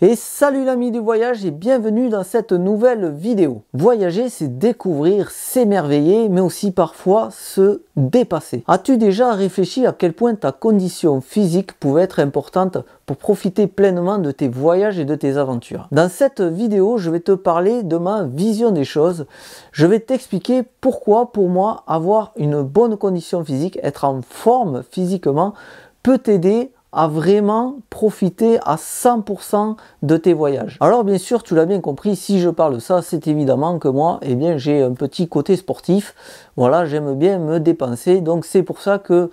Et salut l'ami du voyage et bienvenue dans cette nouvelle vidéo. Voyager, c'est découvrir, s'émerveiller, mais aussi parfois se dépasser. As-tu déjà réfléchi à quel point ta condition physique pouvait être importante pour profiter pleinement de tes voyages et de tes aventures? Dans cette vidéo, je vais te parler de ma vision des choses. Je vais t'expliquer pourquoi, pour moi, avoir une bonne condition physique, être en forme physiquement, peut t'aider à vraiment profiter à 100% de tes voyages. Alors bien sûr, tu l'as bien compris, si je parle de ça, c'est évidemment que moi, eh bien, j'ai un petit côté sportif. Voilà, j'aime bien me dépenser, donc c'est pour ça que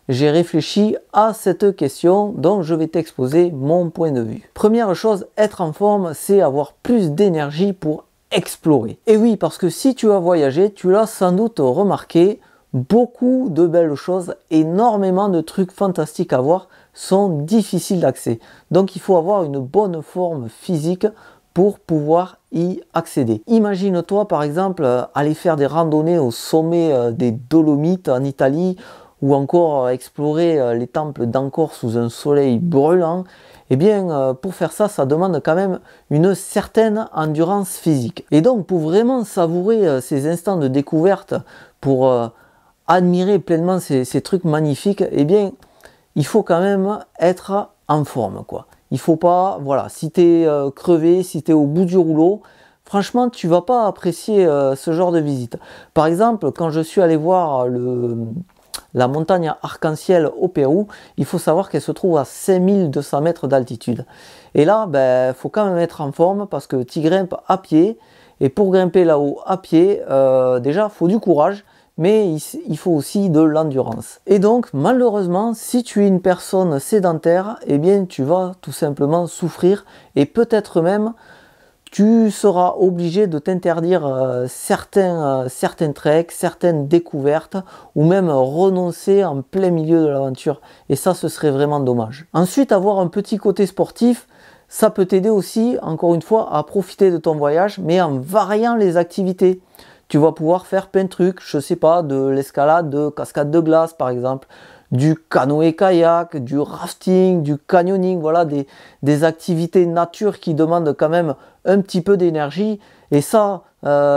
j'ai réfléchi à cette question dont je vais t'exposer mon point de vue. Première chose, être en forme, c'est avoir plus d'énergie pour explorer. Et oui, parce que si tu as voyagé, tu l'as sans doute remarqué, beaucoup de belles choses, énormément de trucs fantastiques à voir sont difficiles d'accès. Donc il faut avoir une bonne forme physique pour pouvoir y accéder. Imagine-toi par exemple aller faire des randonnées au sommet des Dolomites en Italie ou encore explorer les temples d'Angkor sous un soleil brûlant. Eh bien, pour faire ça, ça demande quand même une certaine endurance physique. Et donc, pour vraiment savourer ces instants de découverte, pour admirer pleinement ces trucs magnifiques, eh bien, il faut quand même être en forme, quoi. Il faut pas, voilà, si tu es crevé, si tu es au bout du rouleau, franchement, tu vas pas apprécier ce genre de visite. Par exemple, quand je suis allé voir la montagne Arc-en-Ciel au Pérou, il faut savoir qu'elle se trouve à 5200 mètres d'altitude. Et là, ben, faut quand même être en forme parce que tu grimpes à pied. Et pour grimper là-haut à pied, déjà, il faut du courage. Mais il faut aussi de l'endurance. Et donc, malheureusement, si tu es une personne sédentaire, eh bien, tu vas tout simplement souffrir et peut-être même, tu seras obligé de t'interdire certains treks, certaines découvertes ou même renoncer en plein milieu de l'aventure. Et ça, ce serait vraiment dommage. Ensuite, avoir un petit côté sportif, ça peut t'aider aussi, encore une fois, à profiter de ton voyage, mais en variant les activités. Tu vas pouvoir faire plein de trucs, je sais pas, de l'escalade, de cascade de glace par exemple, du canoë-kayak, du rafting, du canyoning, voilà, des activités nature qui demandent quand même un petit peu d'énergie. Et ça,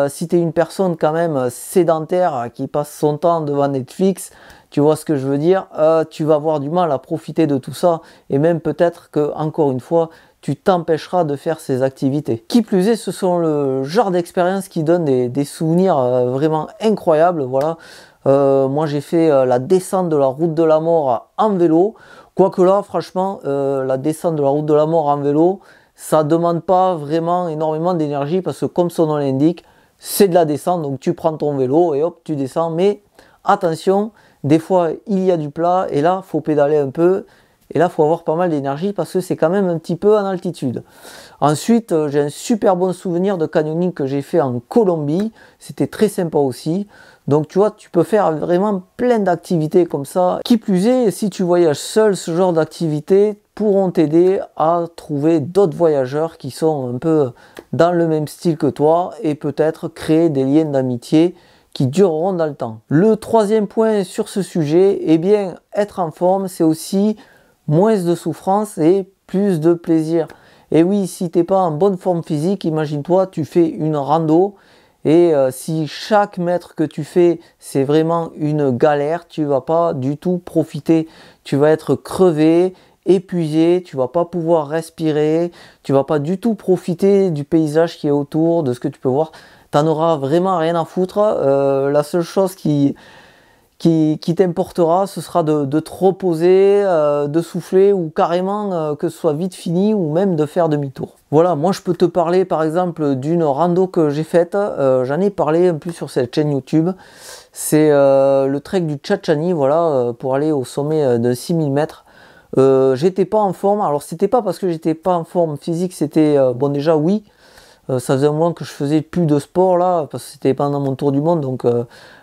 si tu es une personne quand même sédentaire qui passe son temps devant Netflix, tu vois ce que je veux dire, tu vas avoir du mal à profiter de tout ça. Et même peut-être que, encore une fois, tu t'empêcheras de faire ces activités. Qui plus est, ce sont le genre d'expériences qui donnent des souvenirs vraiment incroyables. Voilà. Moi j'ai fait la descente de la route de la mort en vélo. Quoique là, franchement, la descente de la route de la mort en vélo, ça demande pas vraiment énormément d'énergie parce que comme son nom l'indique, c'est de la descente. Donc tu prends ton vélo et hop, tu descends. Mais attention, des fois il y a du plat et là, faut pédaler un peu. Et là, il faut avoir pas mal d'énergie parce que c'est quand même un petit peu en altitude. Ensuite, j'ai un super bon souvenir de canyoning que j'ai fait en Colombie. C'était très sympa aussi. Donc, tu vois, tu peux faire vraiment plein d'activités comme ça. Qui plus est, si tu voyages seul, ce genre d'activités pourront t'aider à trouver d'autres voyageurs qui sont un peu dans le même style que toi et peut-être créer des liens d'amitié qui dureront dans le temps. Le troisième point sur ce sujet, eh bien, être en forme, c'est aussi moins de souffrance et plus de plaisir. Et oui, si tu n'es pas en bonne forme physique, imagine-toi, tu fais une rando et si chaque mètre que tu fais, c'est vraiment une galère, tu vas pas du tout profiter. Tu vas être crevé, épuisé, tu vas pas pouvoir respirer, tu vas pas du tout profiter du paysage qui est autour, de ce que tu peux voir. Tu n'en auras vraiment rien à foutre. La seule chose qui t'importera, ce sera de te reposer, de souffler ou carrément que ce soit vite fini ou même de faire demi-tour. Voilà, moi je peux te parler par exemple d'une rando que j'ai faite, j'en ai parlé un peu sur cette chaîne YouTube. C'est le trek du Chachani, voilà, pour aller au sommet de 6000 mètres. J'étais pas en forme, alors c'était pas parce que j'étais pas en forme physique, c'était, bon déjà oui, ça faisait un mois que je faisais plus de sport là, parce que c'était pendant mon tour du monde, donc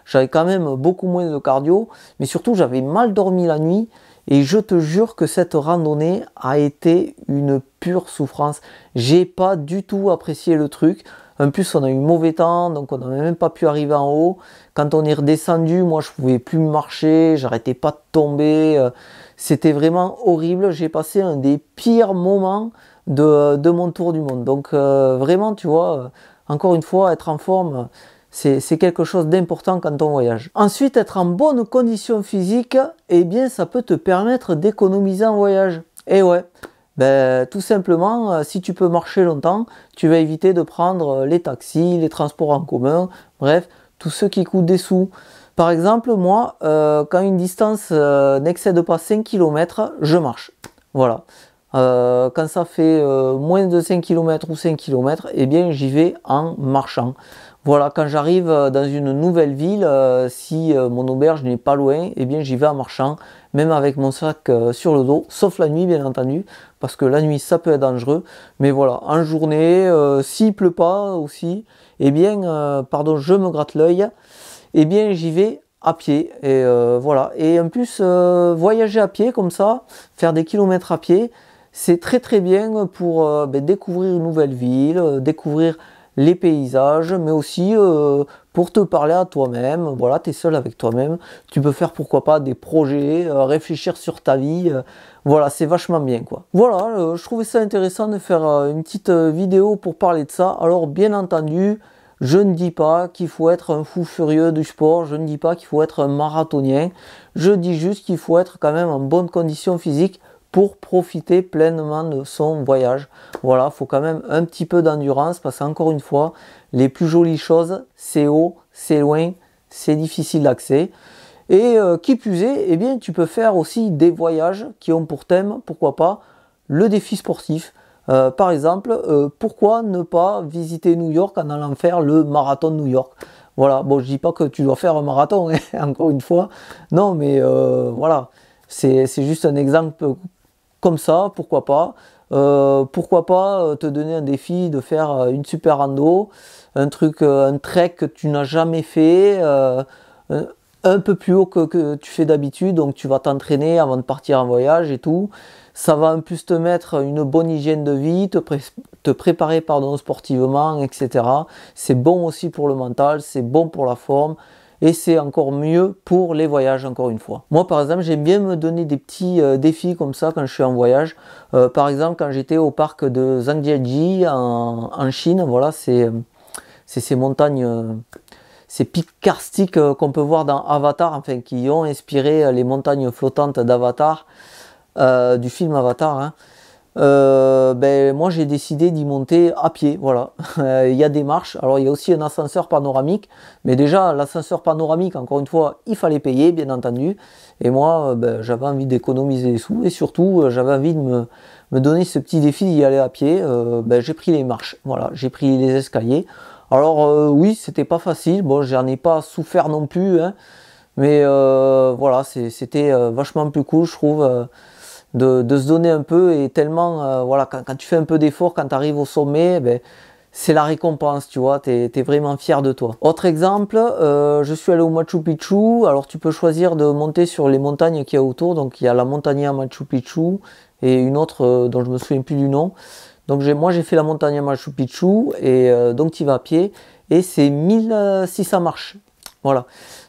j'avais quand même beaucoup moins de cardio, mais surtout j'avais mal dormi la nuit, et je te jure que cette randonnée a été une pure souffrance. J'ai pas du tout apprécié le truc. En plus, on a eu mauvais temps, donc on n'a même pas pu arriver en haut. Quand on est redescendu, moi je pouvais plus marcher, j'arrêtais pas de tomber. C'était vraiment horrible. J'ai passé un des pires moments de mon tour du monde. Donc vraiment, tu vois, encore une fois, être en forme, c'est quelque chose d'important quand on voyage. Ensuite, être en bonne condition physique, eh bien, ça peut te permettre d'économiser en voyage. Et ouais, ben, tout simplement, si tu peux marcher longtemps, tu vas éviter de prendre les taxis, les transports en commun, bref, tout ce qui coûte des sous. Par exemple, moi, quand une distance n'excède pas 5 km, je marche. Voilà. Quand ça fait moins de 5 km ou 5 km, eh bien j'y vais en marchant. Voilà, quand j'arrive dans une nouvelle ville, si mon auberge n'est pas loin, eh bien j'y vais en marchant, même avec mon sac sur le dos, sauf la nuit bien entendu, parce que la nuit ça peut être dangereux. Mais voilà, en journée, s'il pleut pas aussi, eh bien, pardon, je me gratte l'œil, eh bien j'y vais à pied. Et voilà. Et en plus, voyager à pied comme ça, faire des kilomètres à pied, c'est très très bien pour découvrir une nouvelle ville, découvrir les paysages, mais aussi pour te parler à toi-même. Voilà, tu es seul avec toi-même. Tu peux faire pourquoi pas des projets, réfléchir sur ta vie. Voilà, c'est vachement bien quoi. Voilà, je trouvais ça intéressant de faire une petite vidéo pour parler de ça. Alors bien entendu, je ne dis pas qu'il faut être un fou furieux du sport, je ne dis pas qu'il faut être un marathonien. Je dis juste qu'il faut être quand même en bonne condition physique pour profiter pleinement de son voyage. Voilà, il faut quand même un petit peu d'endurance parce qu'encore une fois, les plus jolies choses, c'est haut, c'est loin, c'est difficile d'accès. Et qui plus est, eh bien, tu peux faire aussi des voyages qui ont pour thème, pourquoi pas, le défi sportif. Par exemple, pourquoi ne pas visiter New York en allant faire le marathon de New York? Voilà, bon, je dis pas que tu dois faire un marathon, hein, encore une fois. Non, mais voilà, c'est juste un exemple comme ça, pourquoi pas. Pourquoi pas te donner un défi de faire une super rando, un truc, un trek que tu n'as jamais fait, un peu plus haut que tu fais d'habitude, donc tu vas t'entraîner avant de partir en voyage et tout. Ça va en plus te mettre une bonne hygiène de vie, te préparer pardon, sportivement, etc. C'est bon aussi pour le mental, c'est bon pour la forme. Et c'est encore mieux pour les voyages, encore une fois. Moi, par exemple, j'aime bien me donner des petits défis comme ça quand je suis en voyage. Par exemple, quand j'étais au parc de Zhangjiajie en Chine, voilà, c'est ces montagnes, ces pics karstiques qu'on peut voir dans Avatar, enfin, qui ont inspiré les montagnes flottantes d'Avatar, du film Avatar, hein. Moi j'ai décidé d'y monter à pied, voilà. Il y a des marches, alors il y a aussi un ascenseur panoramique, mais déjà l'ascenseur panoramique, encore une fois, il fallait payer bien entendu, et moi j'avais envie d'économiser des sous, et surtout j'avais envie de me donner ce petit défi d'y aller à pied. J'ai pris les marches, voilà, j'ai pris les escaliers. Alors oui, c'était pas facile, bon j'en ai pas souffert non plus, hein, mais voilà, c'était vachement plus cool je trouve. De se donner un peu et tellement, voilà, quand tu fais un peu d'effort, quand tu arrives au sommet, c'est la récompense, tu vois, t'es vraiment fier de toi. Autre exemple, je suis allé au Machu Picchu, alors tu peux choisir de monter sur les montagnes qu'il y a autour, donc il y a la Montaña Machu Picchu et une autre dont je me souviens plus du nom. Donc moi j'ai fait la Montaña Machu Picchu et donc tu vas à pied et c'est 1600 marches. Voilà.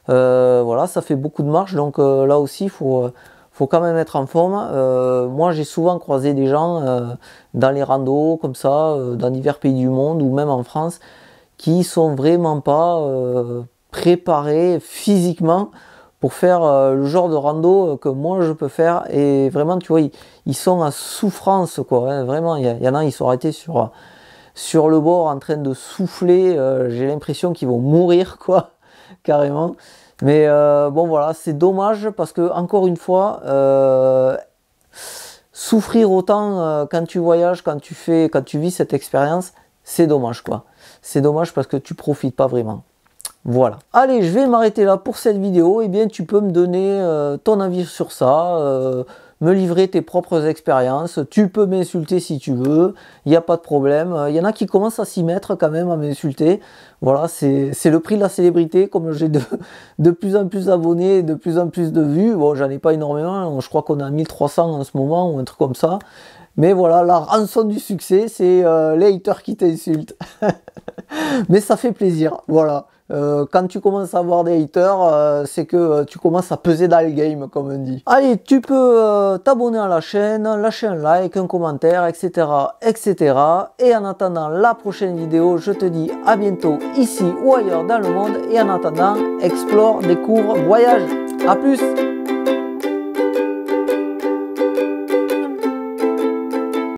Voilà, ça fait beaucoup de marches, donc là aussi il faut quand même être en forme. Moi j'ai souvent croisé des gens dans les randos comme ça, dans divers pays du monde ou même en France, qui sont vraiment pas préparés physiquement pour faire le genre de rando que moi je peux faire. Et vraiment tu vois, ils sont à souffrance quoi, hein. Vraiment, il y en a, ils sont arrêtés sur le bord en train de souffler. J'ai l'impression qu'ils vont mourir quoi, carrément. Mais bon voilà, c'est dommage parce que encore une fois, souffrir autant quand tu voyages, quand tu vis cette expérience, c'est dommage quoi. C'est dommage parce que tu profites pas vraiment. Voilà. Allez, je vais m'arrêter là pour cette vidéo. Eh bien, tu peux me donner ton avis sur ça, me livrer tes propres expériences. Tu peux m'insulter si tu veux, il n'y a pas de problème. Il y en a qui commencent à s'y mettre quand même, à m'insulter. Voilà, c'est le prix de la célébrité. Comme j'ai de plus en plus d'abonnés, de plus en plus de vues. Bon, j'en ai pas énormément. Je crois qu'on a 1300 en ce moment ou un truc comme ça. Mais voilà, la rançon du succès, c'est les haters qui t'insultent. Mais ça fait plaisir, voilà. Quand tu commences à avoir des haters, c'est que tu commences à peser dans le game, comme on dit. Allez, tu peux t'abonner à la chaîne, lâcher un like, un commentaire, etc., etc. Et en attendant la prochaine vidéo, je te dis à bientôt ici ou ailleurs dans le monde. Et en attendant, explore, découvre, voyage. À plus!